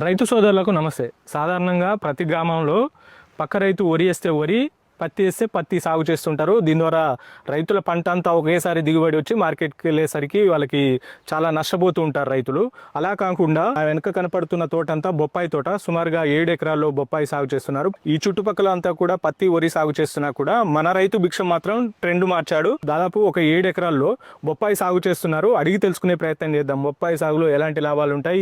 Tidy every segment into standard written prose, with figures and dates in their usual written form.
రైతు సోదరులకు నమస్తే. సాధారణంగా ప్రతి గ్రామంలో పక్క రైతు వరి వేస్తే వరి, పత్తి వేస్తే పత్తి సాగు చేస్తుంటారు. దీని ద్వారా రైతుల పంట అంతా ఒకేసారి దిగుబడి వచ్చి మార్కెట్కి వెళ్ళేసరికి వాళ్ళకి చాలా నష్టపోతూ ఉంటారు రైతులు. అలా కాకుండా వెనక కనపడుతున్న తోట అంతా బొప్పాయి తోట. సుమారుగా 7 ఎకరాల్లో బొప్పాయి సాగు చేస్తున్నారు. ఈ చుట్టుపక్కల అంతా కూడా పత్తి వరి సాగు చేస్తున్నా కూడా మన రైతు భిక్షం మాత్రం ట్రెండ్ మార్చాడు. దాదాపు ఒక 7 ఎకరాల్లో బొప్పాయి సాగు చేస్తున్నారు. అడిగి తెలుసుకునే ప్రయత్నం చేద్దాం. బొప్పాయి సాగులో ఎలాంటి లాభాలు ఉంటాయి,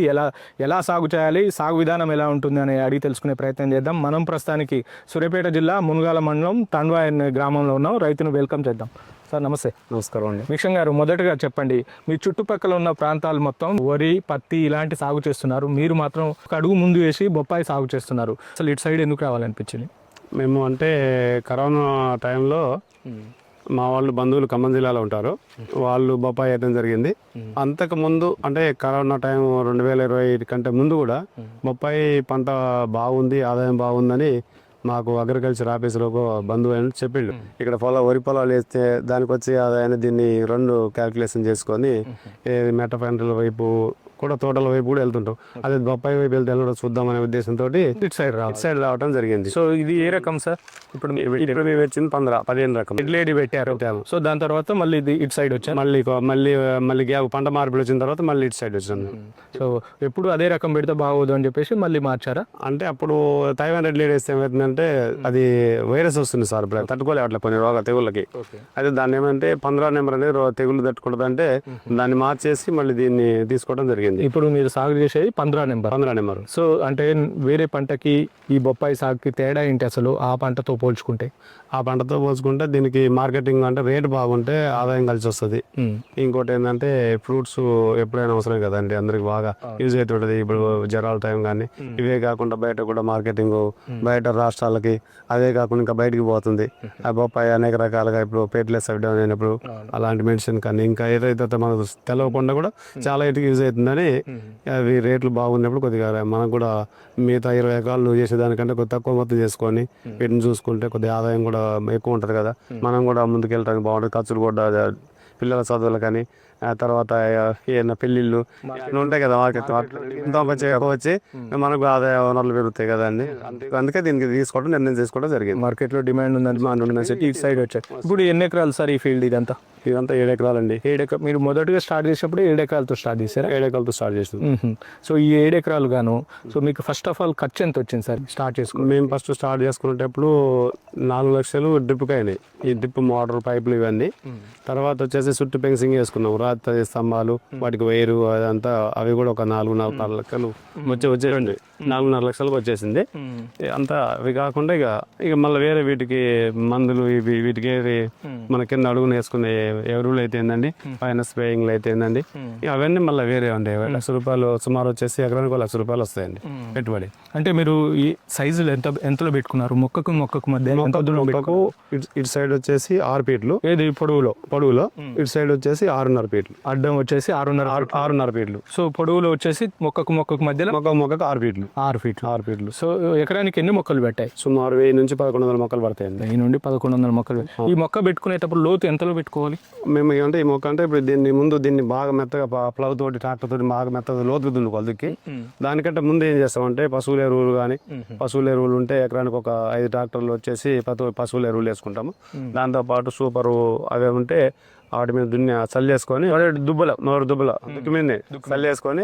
ఎలా సాగు చేయాలి, సాగు విధానం ఎలా ఉంటుంది అని అడిగి తెలుసుకునే ప్రయత్నం చేద్దాం. మనం ప్రస్తుతానికి సూర్యాపేట జిల్లా మునుగాల మండలం తండ్వాయి అనే గ్రామంలో ఉన్నాం. రైతును వెల్కమ్ చేద్దాం. సార్ నమస్తే. నమస్కారం అండి. మిషన్ గారు, మొదటగా చెప్పండి, మీ చుట్టుపక్కల ఉన్న ప్రాంతాలు మొత్తం వరి, పత్తి ఇలాంటి సాగు చేస్తున్నారు. మీరు మాత్రం ఒక అడుగు ముందు వేసి బొప్పాయి సాగు చేస్తున్నారు. అసలు ఇటు సైడ్ ఎందుకు రావాలనిపించింది? మేము అంటే కరోనా టైంలో మా వాళ్ళు బంధువులు ఖమ్మం జిల్లాలో ఉంటారు. వాళ్ళు బొప్పాయి వేయడం జరిగింది. అంతకు ముందు అంటే కరోనా టైం 2020 కంటే ముందు కూడా బొప్పాయి పంట బాగుంది, ఆదాయం బాగుందని మాకు అగ్రికల్చర్ ఆఫీసులో బంధువు అని చెప్పిండు. ఇక్కడ వరి పొలాలు వేస్తే దానికి వచ్చి ఆదాయాన్ని దీన్ని 2 క్యాల్కులేషన్ చేసుకొని మెట్ట పంటల వైపు కూడా తోటల వైపు కూడా వెళ్తుంటాం. అదే బొప్పాయి వైపు వెళ్తే వెళ్ళడం చూద్దామనే ఉద్దేశంతో ఇటు సైడ్ రావడం జరిగింది. సో ఇది ఏ రకం సార్? ఇప్పుడు మేము వచ్చింది 15 రకం ఇడ్లేడి పెట్టారు. సో దాని తర్వాత మళ్ళీ ఇది ఇటు సైడ్ వచ్చాను. మళ్ళీ గ్యాప్ పంట మార్పులు వచ్చిన తర్వాత మళ్ళీ ఇటు సైడ్ వచ్చాను. సో ఎప్పుడు అదే రకం పెడితే బాగోదు అని చెప్పేసి మళ్ళీ మార్చారా? అంటే అప్పుడు తైవాన్ రెడ్ లేడీ వేస్తే ఏమవుతుందంటే అది వైరస్ వస్తుంది సార్, తట్టుకోలేవట్లే కొన్ని తెగుళ్ళకి. అయితే దాన్ని ఏమంటే 15 నెంబర్ అనేది తెగుళ్ళు తట్టుకుంటుంది అంటే దాన్ని మార్చేసి మళ్ళీ దీన్ని తీసుకోవడం జరిగింది. ఇప్పుడు మీరు సాగు చేసేది 15 నెంబర్. సో అంటే వేరే పంటకి ఈ బొప్పాయి సాగుకి తేడా ఏంటి అసలు? ఆ పంటతో పోల్చుకుంటే దీనికి మార్కెటింగ్ అంటే రేటు బాగుంటే ఆదాయం కలిసి వస్తుంది. ఇంకోటి ఏంటంటే ఫ్రూట్స్ ఎప్పుడైనా అవసరం కదండి, అందరికి బాగా యూజ్ అవుతుంటది. ఇప్పుడు జ్వరాల టైం కానీ ఇవే కాకుండా బయట కూడా మార్కెటింగ్ బయట రాష్ట్రాలకి, అదే కాకుండా ఇంకా బయటికి పోతుంది. ఆ బొప్పాయి అనేక రకాలుగా ఇప్పుడు పేట్లెస్ అవ్వడం అయినప్పుడు అలాంటి మెడిసిన్ కానీ ఇంకా ఏదైతే మనకు తెలవకుండా కూడా చాలా ఇటుకి యూజ్ అవుతుందని అవి రేట్లు బాగున్నప్పుడు కొద్దిగా మనకు కూడా మిగతా 20 ఎకరాలు చేసేదానికంటే కొద్ది తక్కువ మొత్తం చేసుకొని వీటిని చూసుకుంటే కొద్దిగా ఆదాయం కూడా ఎక్కువ ఉంటుంది కదా. మనం కూడా ముందుకెళ్ళడానికి బాగుంటుంది. ఖర్చులు కూడా పిల్లల చదువులు కానీ ఆ తర్వాత ఏదైనా పెళ్ళిళ్ళు ఉంటాయి కదా, ఎంతో మంచిగా వచ్చి మనకు ఆదాయ వనరులు పెరుగుతాయి కదా అండి. అందుకే దీనికి నిర్ణయం తీసుకోవడం జరిగింది. మార్కెట్లో డిమాండ్ ఉందని ఇటు సైడ్ వచ్చాయి. ఇప్పుడు ఎన్ని ఎకరాలు సార్ ఈ ఫీల్డ్? ఇదంతా 7 ఎకరాలండి. 7 ఎకరాలు. మీరు మొదటగా స్టార్ట్ చేసినప్పుడు 7 ఎకరాలతో స్టార్ట్ చేశారా? 7 ఎకరాలతో స్టార్ట్ చేస్తుంది. సో ఈ 7 ఎకరాలు గాను సో మీకు ఫస్ట్ ఆఫ్ ఆల్ ఖర్చు ఎంత వచ్చింది సార్ స్టార్ట్ చేసుకుని? మేము ఫస్ట్ స్టార్ట్ చేసుకునేటప్పుడు 4 లక్షలు డ్రిప్కి అయినాయి. ఈ డ్రిప్ మోటార్ పైపులు ఇవన్నీ. తర్వాత వచ్చేసి చుట్టూ ఫెన్సింగ్ వేసుకున్నాం, రాతి స్తంభాలు, వాటికి వైరు అదంతా. అవి కూడా ఒక 4.5 లక్షలు వచ్చేయండి. 4.5 లక్షలకు వచ్చేసింది అంతా. అవి కాకుండా ఇక మళ్ళీ వేరే వీటికి మందులు వీటికి మన కింద అడుగున వేసుకునే ఎరువులు అయితే ఏందండి, పైన స్ప్రేయింగ్లు అయితే ఏందండి, అవన్నీ మళ్ళీ వేరే ఉండే. ₹1,00,000 సుమారు వచ్చేసి ఎకరానికి ₹1,00,000 వస్తాయండి పెట్టుబడి. అంటే మీరు ఈ సైజులు ఎంతలో పెట్టుకున్నారు? మొక్కకు మధ్య ఇటు సైడ్ వచ్చేసి 6 ఫీట్లు, ఏది పొడవులో ఇటు సైడ్ వచ్చేసి 6.5 ఫీట్లు, అడ్డం వచ్చేసి 6.5 ఫీట్లు. సో పొడవులో వచ్చేసి మొక్కకు మధ్యలో మొక్కకు 6 ఫీట్లు. సో ఎకరానికి ఎన్ని మొక్కలు పెట్టాయి? సుమారు 1000 నుంచి 1100 మొక్కలు పడతాయండి. 1000 నుండి 1100 మొక్కలు. ఈ మొక్క పెట్టుకునేటప్పుడు లోతు ఎంతలో పెట్టుకోవాలి? మేము అంటే ఈ మొక్క అంటే ఇప్పుడు దీన్ని బాగా మెత్తగా ప్లవ్ తోటి ట్రాక్టర్ తోటి బాగా మెత్తగా లోతుగా దున్నుకోవాలి దుక్కి. దానికంటే ముందు ఏం చేస్తామంటే పశువుల ఎరువులు కానీ, పశువుల ఎరువులు ఉంటే ఎకరానికి ఒక 5 ట్రాక్టర్లు వచ్చేసి పశువుల ఎరువులు వేసుకుంటాము. దాంతోపాటు సూపరు అవే ఉంటే వాటి మీద చల్లేసుకొని నోరు దుబ్బల దుక్కి మీదనే చల్లేసుకొని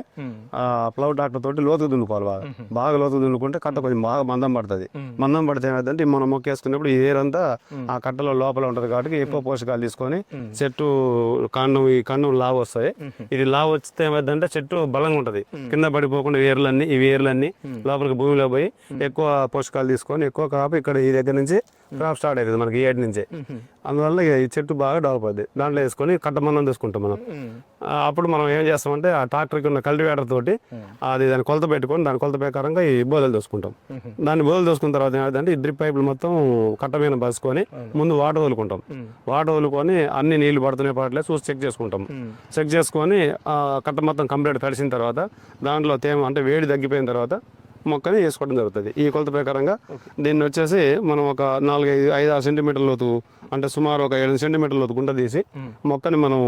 ప్లవ్ ట్రాక్టర్ తోటి లోతుగా దున్నుకోవాలి. బాగా లోతుగా దున్నుకుంటే కట్ట కొంచెం బాగా మందం పడుతుంది. మందం పడితే ఏమైందంటే మనం మొక్క వేసుకున్నప్పుడు ఈ ఏరంతా ఆ కట్టలో లోపల ఉంటుంది కాబట్టి ఎక్కువ పోషకాలు తీసుకొని చెట్టు ఈ కాండం లావు వస్తాయి. ఇది లావు వస్తే ఏమైందంటే చెట్టు బలంగా ఉంటుంది, కింద పడిపోకుండా ఈ వేర్లన్నీ లోపలికి భూమిలో పోయి ఎక్కువ పోషకాలు తీసుకొని ఎక్కువ క్రాప్ ఇక్కడ ఈ దగ్గర నుంచి క్రాప్ స్టార్ట్ అవుతుంది మనకి 7 నుంచే. అందువల్ల ఈ చెట్టు బాగా డెవలప్ అవుతుంది. దాంట్లో వేసుకొని కట్టమన్నం తీసుకుంటాం మనం. అప్పుడు మనం ఏం చేస్తామంటే ఆ ట్రాక్టర్కి ఉన్న కల్టివేటర్ తోటి దాన్ని కొలత పెట్టుకొని దాని కొలత ప్రకారంగా ఈ బోదలు దోసుకుంటాం. దాన్ని బోదలు దోసుకున్న తర్వాత ఏమైందంటే ఈ డ్రిప్ పైపులు మొత్తం కట్ట మీద బసుకొని ముందు వాటర్ వదులుకుంటాం. వాటర్ వదులుకొని అన్ని నీళ్లు పడుతున్నాయి పడలేదు చూసి చెక్ చేసుకుంటాం. చెక్ చేసుకొని కట్ట మొత్తం కంప్లీట్ తడిసిన తర్వాత దాంట్లో తేమ అంటే వేడి తగ్గిపోయిన తర్వాత మొక్కని వేసుకోవడం జరుగుతుంది. ఈ కొలత ప్రకారంగా దీన్ని వచ్చేసి మనం ఒక 4-5-6 సెంటీమీటర్ల లోతు అంటే సుమారు ఒక 7 సెంటీమీటర్ల లోతు గుంట తీసి మొక్కని మనం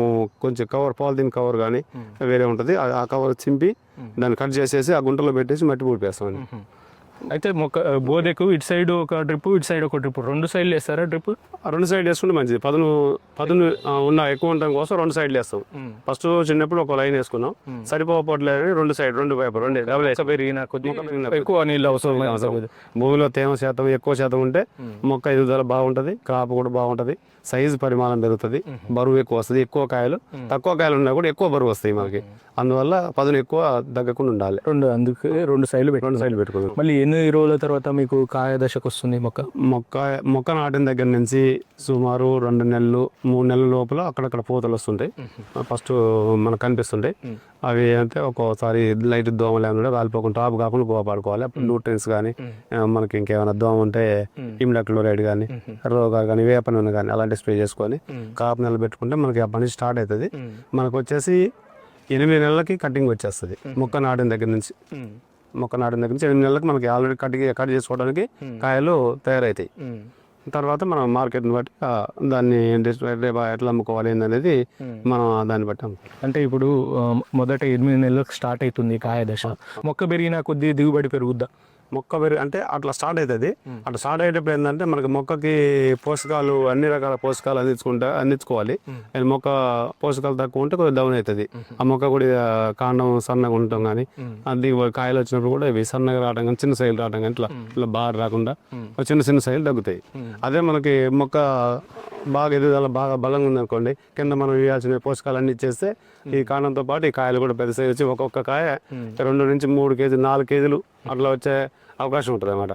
కొంచెం కవర్ పాలిథిన్ కవర్ కానీ వేరే ఉంటుంది ఆ కవర్ చింపి దాన్ని కట్ చేసేసి ఆ గుంటలో పెట్టేసి మట్టి పూడిపేస్తామండి. అయితే మొక్క బోదెకు ఇటు సైడ్ ఒక డ్రిప్ ఇటు సైడ్ ఒక డ్రిప్ 2 సైడ్లు వేస్తారా డ్రిప్? 2 సైడ్లు వేసుకుంటే మంచిది. పదును ఉన్న ఎక్కువ ఉండడం కోసం 2 సైడ్లు వేస్తాం. ఫస్ట్ చిన్నప్పుడు ఒక లైన్ వేసుకున్నాం, సరిపోవట్లేదు 2 సైడ్ 2 వైపు 2 డబుల్ పెరిగిన కొద్దిగా ఎక్కువ నీళ్ళు అవసరం. భూమిలో తేమ శాతం ఎక్కువ శాతం ఉంటే మొక్క ఎదుగుదల బాగుంటది, కాపు కూడా బాగుంటది, సైజు పరిమాణం పెరుగుతుంది, బరువు ఎక్కువ వస్తుంది. ఎక్కువ కాయలు తక్కువ కాయలు ఉన్నా కూడా ఎక్కువ బరువు వస్తాయి మనకి. అందువల్ల పదును ఎక్కువ తగ్గకుండా ఉండాలి. అందుకే 2 సైడ్లు పెట్టుకుందాం. మళ్ళీ ఎన్ని రోజుల తర్వాత మీకు కాయ దశకు వస్తుంది మొక్క నాటిన దగ్గర నుంచి సుమారు 2 నెలలు 3 నెలల లోపల అక్కడక్కడ పూతలు వస్తుంటాయి. ఫస్ట్ మనకు కనిపిస్తుంటాయి. అవి అంటే ఒక్కోసారి లైట్ దోమలు ఏమైనా రాలిపోకుండా టాప్ కాకుండా కాపాడుకోవాలి. అప్పుడు న్యూట్రియన్స్ కానీ మనకి ఇంకేమైనా దోమ ఉంటే ఇమిడాక్లోరైడ్ కానీ రోగాలు కానీ వేప నూనె కానీ అలాంటి స్ప్రే చేసుకొని కాపు నెలలు పెట్టుకుంటే మనకి ఆ పని స్టార్ట్ అవుతుంది. మనకు వచ్చేసి 8 నెలలకి కటింగ్ వచ్చేస్తుంది. మొక్క నాటిన దగ్గర నుంచి 8 నెలలకు మనకి ఆల్రెడీ కట్ చేసుకోవడానికి కాయలు తయారవుతాయి. తర్వాత మనం మార్కెట్ని బట్టి దాన్ని ఎట్లా అమ్ముకోవాలి అనేది మనం దాన్ని బట్టి అంటే ఇప్పుడు మొదట 8 నెలలకు స్టార్ట్ అవుతుంది కాయ దశ. మొక్క పెరిగిన కొద్ది దిగుబడి పెరుగుద్దా? మొక్క అంటే అట్లా స్టార్ట్ అవుతుంది. అట్లా స్టార్ట్ అయ్యేటప్పుడు ఏంటంటే మనకి మొక్కకి పోషకాలు అన్ని రకాల పోషకాలు అందించుకోవాలి. మొక్క పోషకాలు తక్కువ ఉంటే కొద్దిగా డౌన్ అవుతుంది. ఆ మొక్క కూడా కాండం సన్నగా ఉండటం కానీ అది కాయలు వచ్చినప్పుడు కూడా ఇవి సన్నగా రావడం కానీ చిన్న సైజులు రావడం కానీ ఇట్లా బాగా రాకుండా చిన్న సైజులు తగ్గుతాయి. అదే మనకి మొక్క బాగా ఎదుగుదల బాగా బలంగా ఉందనుకోండి, కింద మనం ఇవ్వాల్సిన పోషకాలు అన్ని ఇచ్చేస్తే ఈ కాండంతో పాటు ఈ కాయలు కూడా పెద్ద సైజు వచ్చి ఒక్కొక్క కాయ 2 నుంచి 3 కేజీలు 4 కేజీలు అట్లా వచ్చే అవకాశం ఉంటుంది అన్నమాట.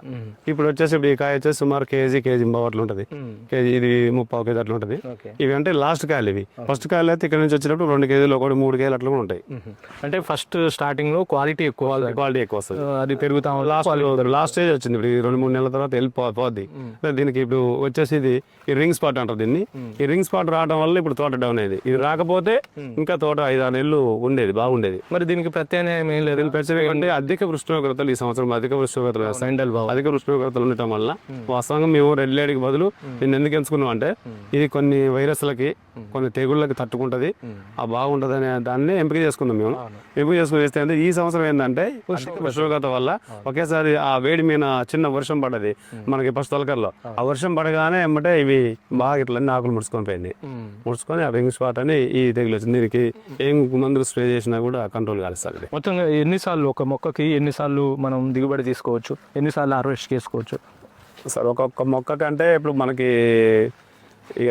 ఇప్పుడు వచ్చేసి ఇప్పుడు ఈ కాయ వచ్చేసి సుమారు కేజీ అట్లా ఉంటుంది. కేజీ ఇది 30 కేజీ అట్లా ఉంటుంది. ఇవి అంటే లాస్ట్ కాయలు. ఇవి ఫస్ట్ కాయలు అయితే ఇక్కడ నుంచి వచ్చినప్పుడు 2 కేజీలు 3 కేజీలు అట్లా కూడా ఉంటాయి. అంటే ఫస్ట్ స్టార్టింగ్ లో క్వాలిటీ ఎక్కువ వస్తుంది. అది పెరుగుతా లాస్ట్ స్టేజ్ వచ్చింది. ఇప్పుడు 2-3 నెలల తర్వాత వెళ్ళిపోద్ది. దీనికి ఇప్పుడు వచ్చేసి ఇది ఈ రింగ్ స్పాట్ అంటారు దీన్ని. ఈ రింగ్ స్పాట్ రావడం వల్ల ఇప్పుడు తోట డౌన్ అయ్యేది. ఇది రాకపోతే ఇంకా తోట 5-6 నెలలు ఉండేది, బాగుండేది. మరి దీనికి ప్రత్యామ్నాయం ఏం లేదు. అంటే అధిక ఉష్ణోగ్రతలు ఈ సంవత్సరం అధిక ఉష్ణోగ్రతలు ఉండటం వల్ల వాస్తవంగా మేము రెడ్ లేడీకి బదులు దీన్ని ఎందుకు ఎంచుకున్నాం అంటే ఇది కొన్ని వైరస్లకి కొన్ని తెగుళ్ళకి తట్టుకుంటది, ఆ బాగుంటది అనే దాన్ని ఎంపిక చేసుకున్నాం. మేము ఎంపిక చేసుకుని వేస్తే ఈ సంవత్సరం ఏంటంటే ఉష్ణోగ్రత వల్ల ఒకేసారి ఆ వేడి మీద చిన్న వర్షం పడ్డది మనకి ఫస్ట్ తొలకర్లో. ఆ వర్షం పడగానే ఏమంటే ఇవి బాగా ఇట్లా ఆకులు ముడుచుకొని పోయింది. ముడుచుకొని ఆ రింగ్ స్పాట్ అని ఈ తెగులు వచ్చింది. దీనికి ఏం మందులు స్ప్రే చేసినా కూడా కంట్రోల్ కాలేదు. మొత్తంగా ఎన్నిసార్లు ఒక మొక్కకి ఎన్నిసార్లు మనం దిగుబడి తీసుకోవచ్చు, ఎన్నిసార్లు హార్వెస్ట్ చేసుకోవచ్చు సార్? ఒక్కొక్క మొక్క కంటే ఇప్పుడు మనకి ఇక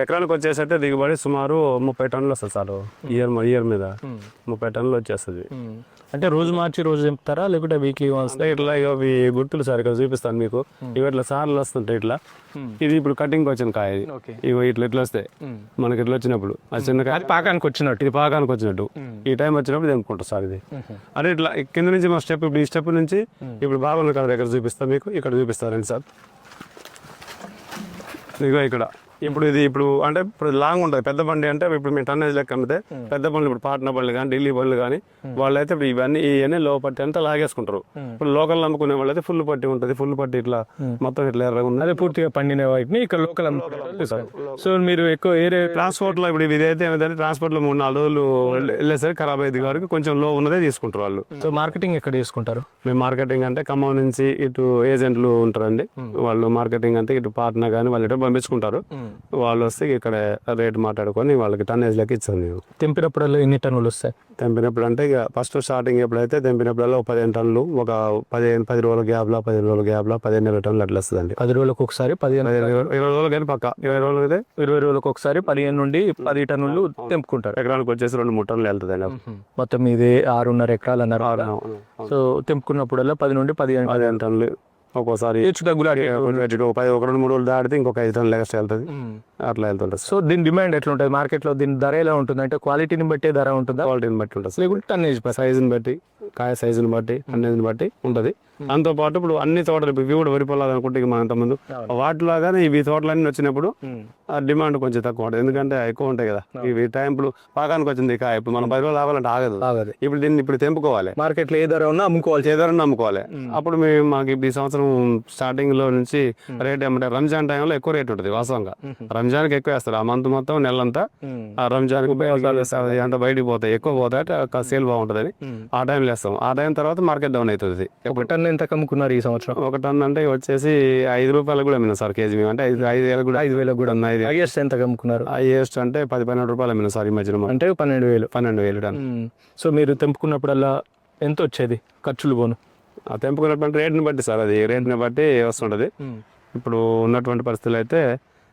ఎకరానికి వచ్చేసైతే దిగుబడి సుమారు 30 టన్నులు వస్తుంది సార్. ఇయర్ మీద 30 టన్నులు వచ్చేస్తుంది. అంటే రోజు మార్చి రోజు చెప్తారా లేకుంటే వీక్లీ వన్స్? ఇట్లా ఇవి గుర్తులు సార్ ఇక్కడ చూపిస్తాను మీకు. ఇవి ఇట్లా సార్లు వస్తుంటాయి ఇట్లా. ఇది ఇప్పుడు కటింగ్ వచ్చిన కాయ. ఇవి ఇట్లా వస్తాయి మనకి. ఇట్లా వచ్చినప్పుడు అది చిన్న కాయ పాకానికి వచ్చినట్టు, ఇది పాకానికి వచ్చినట్టు ఈ టైం వచ్చినప్పుడు తెంపుకుంటాం సార్. ఇది అదే ఇట్లా కింద నుంచి మా స్టెప్ ఇప్పుడు ఈ స్టెప్ నుంచి ఇప్పుడు బాగుంది కదా దగ్గర చూపిస్తాను మీకు. ఇక్కడ చూపిస్తారండి సార్. ఇదిగో ఇక్కడ ఇప్పుడు ఇది అంటే ఇప్పుడు లాంగ్ ఉంటుంది. పెద్ద బండి అంటే ఇప్పుడు మేము టన్నేజ్ లెక్క అమ్మితే పెద్ద బండ్లు ఇప్పుడు పాట్నా బండ్లు కానీ ఢిల్లీ బండ్లు కానీ వాళ్ళైతే ఇప్పుడు ఇవన్నీ లో పట్టి అంతా లాగేసుకుంటారు. ఇప్పుడు లోకల్ అమ్ముకునే వాళ్ళు అయితే ఫుల్ పట్టి ఉంటుంది. ఫుల్ పట్టి ఇట్లా మొత్తం ఇట్లా ఎర్రగా ఉంది. అదే పూర్తిగా పండిన వాటిని ఇక్కడ లోకల్ అమ్ముకుంటారు. సో మీరు ఎక్కువ ఏరే ట్రాన్స్పోర్ట్ లో ఇప్పుడు ఇదైతే ఏమైందంటే ట్రాన్స్పోర్ట్ లో 3-4 రోజులు వెళ్ళేసరికి ఖరాబ్ అయ్యేది కాబట్టి కొంచెం లో ఉన్నదే తీసుకుంటారు వాళ్ళు. సో మార్కెటింగ్ ఎక్కడ చేసుకుంటారు? మేము మార్కెటింగ్ అంటే ఖమ్మం నుంచి ఇటు ఏజెంట్లు ఉంటారండి. వాళ్ళు మార్కెటింగ్ అంటే ఇటు పాట్నా కానీ వాళ్ళు ఇటు పంపించుకుంటారు. వాళ్ళు వస్తే ఇక్కడ రేట్ మాట్లాడుకొని వాళ్ళకి టన్నేజ్ లెక్క ఇచ్చాం. మేము తెంపినప్పుడల్లా ఎన్ని టన్నులు వస్తాయి? తెంపినప్పుడు అంటే ఇక ఫస్ట్ స్టార్టింగ్ ఎప్పుడైతే తెంపినప్పుడల్లా 15 టన్నులు ఒక 10 రోజుల గ్యాప్లో 15 టన్నులు అట్లా వస్తుందండి. 10 రోజులకు ఒకసారి 20 రోజులు కానీ పక్క 20 రోజులు అయితే 20 రోజులకు ఒకసారి 15 నుండి 10 టన్నులు తెంపుకుంటారు. ఎకరానికి వచ్చేసి 2-3 టన్నులు వెళ్తుంది. మొత్తం ఇది 6.5 ఎకరాలు అన్నారు. సో తెంపుకున్నప్పుడల్లా 10 నుండి 15 టన్నులు ఒక్కోసారి హెచ్చు తగ్గులు అటు ఇటు. ఒక 2-3 రోజులు దాడితే ఇంకొక 5 టన్నులు ఎక్స్ట్రా వెళ్తుంది, అట్లా వెళ్తుంటుంది. సో దీని డిమాండ్ ఎట్లా ఉంటుంది మార్కెట్లో, దీని ధర ఎలా ఉంటుంది అంటే క్వాలిటీని బట్టి ధర ఉంటుందా క్వాలిటీని బట్టి ఉంటుంది, లేకుంటే టన్నేజ్ సైజుని బట్టి, కాయ సైజుని బట్టి, అన్నిటిని బట్టి ఉంటుంది. దాంతో పాటు ఇప్పుడు అన్ని తోటలు ఇవి కూడా వరి పొలాలు అనుకుంటే మనం ఇంతకుముందు వాటిలాగానే ఇవి తోటలన్నీ వచ్చినప్పుడు ఆ డిమాండ్ కొంచెం తక్కువ ఉంటుంది, ఎందుకంటే ఎక్కువ ఉంటాయి కదా. ఇవి టైం ఇప్పుడు పాకానికి వచ్చింది కాయ, ఇప్పుడు మనం 10 రోజులు ఆగాలంటే ఆగదు. ఇప్పుడు దీన్ని ఇప్పుడు తెంపుకోవాలి, మార్కెట్లో ఏ ధర ఉన్నా అమ్ముకోవాలి, చేదారని అమ్ముకోవాలి. అప్పుడు మాకు ఇప్పుడు ఈ సంవత్సరం స్టార్టింగ్ లో నుంచి రేట్ ఏమంటే రంజాన్ టైంలో ఎక్కువ రేట్ ఉంటుంది వాస్తవంగా. రంజాన్కి ఎక్కువ వేస్తారు, ఆ మంత్ మొత్తం నెలంతా ఆ రంజాన్ అంత బయటికి పోతాయి, ఎక్కువ పోతాయి, సేల్ బాగుంటుంది. ఆ టైంలో వేస్తాం. ఆ టైం తర్వాత మార్కెట్ డౌన్ అవుతుంది. ఒక టన్ ఎంత కమ్ముకున్నారు ఈ సంవత్సరం? ఒక టన్ అంటే వచ్చేసి 5 రూపాయలు కూడా అమ్మినా సార్ కేజీ. మేము అంటే 5,000 కూడా 5,000 కూడా ఉన్నాయి. హైయెస్ట్ ఎంత కమ్ముకున్నారు? హైయెస్ట్ అంటే 10-12 రూపాయలు అమ్మినా సార్ ఈ మధ్యన, అంటే 12,000 టన్. సో మీరు తెంపుకున్నప్పుడల్లా ఎంత వచ్చేది ఖర్చులు పోను? ఆ తెంపుకున్నటువంటి రేట్ని బట్టి సార్, అది రేట్ని బట్టి వస్తుంటది. ఇప్పుడు ఉన్నటువంటి పరిస్థితులు అయితే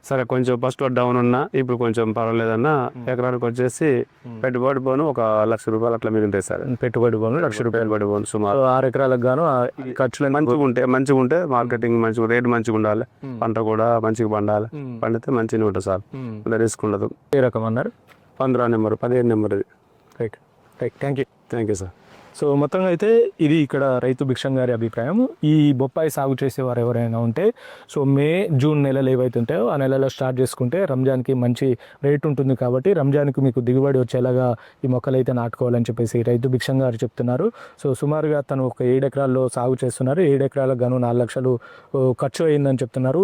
సరే కొంచెం ఫస్ట్ డౌన్ ఉన్నా ఇప్పుడు కొంచెం పర్వాలేదన్నా ఎకరానికి వచ్చేసి పెట్టుబడి పోను ఒక 1,00,000 రూపాయలు అట్లా మిగులుతాయి సార్. పెట్టుబడి పోను 1,00,000 రూపాయలు పెట్టుబడి పోను సుమారు. 6 ఎకరాలకు గాను ఈ ఖర్చులు మంచిగా ఉంటే మార్కెటింగ్ మంచిగా, రేట్ మంచిగా ఉండాలి, పంట కూడా మంచిగా పండాలి, పండితే మంచిగా ఉంటుంది సార్, రిస్క్ ఉండదు. ఏ రకం అన్నారు? 15 నెంబర్ 15 నెంబర్ ఇది. Right right, thank you sir. So మొత్తంగా అయితే ఇది ఇక్కడ రైతు భిక్షం గారి అభిప్రాయం. ఈ బొప్పాయి సాగు చేసేవారు ఎవరైనా ఉంటే సో మే జూన్ నెలలు ఏవైతే ఉంటాయో ఆ నెలలో స్టార్ట్ చేసుకుంటే రంజాన్కి మంచి రేట్ ఉంటుంది, కాబట్టి రంజాన్కి మీకు దిగుబడి వచ్చేలాగా ఈ మొక్కలు అయితే నాటుకోవాలని చెప్పేసి రైతు భిక్షం గారు చెప్తున్నారు. సో సుమారుగా తను ఒక 7 ఎకరాల్లో సాగు చేస్తున్నారు. 7 ఎకరాలకు గాను 4 లక్షలు ఖర్చు అయిందని చెప్తున్నారు.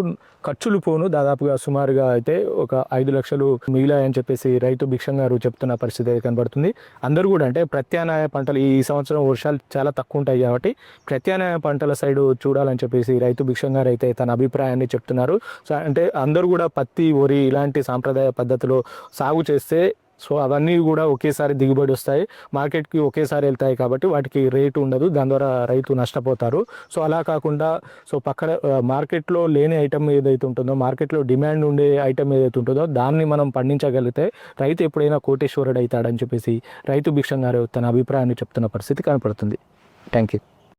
ఖర్చులు పోను దాదాపుగా సుమారుగా అయితే ఒక 5 లక్షలు మిగిలాయని చెప్పేసి రైతు భిక్షం గారు చెప్తున్న పరిస్థితి అయితే కనబడుతుంది. అందరూ కూడా అంటే ప్రత్యామ్నాయ పంటలు ఈ సంవత్సరం వర్షాలు చాలా తక్కువ ఉంటాయి కాబట్టి ప్రత్యామ్నాయ పంటల సైడ్ చూడాలని చెప్పేసి రైతు భిక్షం గారు అయితే తన అభిప్రాయాన్ని చెప్తున్నారు. సో అంటే అందరూ కూడా పత్తి, వరి ఇలాంటి సాంప్రదాయ పద్ధతిలో సాగు చేస్తే సో అవన్నీ కూడా ఒకేసారి దిగుబడి వస్తాయి, మార్కెట్కి ఒకేసారి వెళ్తాయి, కాబట్టి వాటికి రేటు ఉండదు, దాని ద్వారా రైతు నష్టపోతారు. సో అలా కాకుండా సో పక్కన మార్కెట్లో లేని ఐటమ్ ఏదైతే ఉంటుందో, మార్కెట్లో డిమాండ్ ఉండే ఐటమ్ ఏదైతే ఉంటుందో దాన్ని మనం పండించగలిగితే రైతు ఎప్పుడైనా కోటేశ్వరుడు అవుతాడని చెప్పేసి రైతు భిక్షం గారు తన అభిప్రాయాన్ని చెప్తున్న పరిస్థితి కనపడుతుంది. Thank you.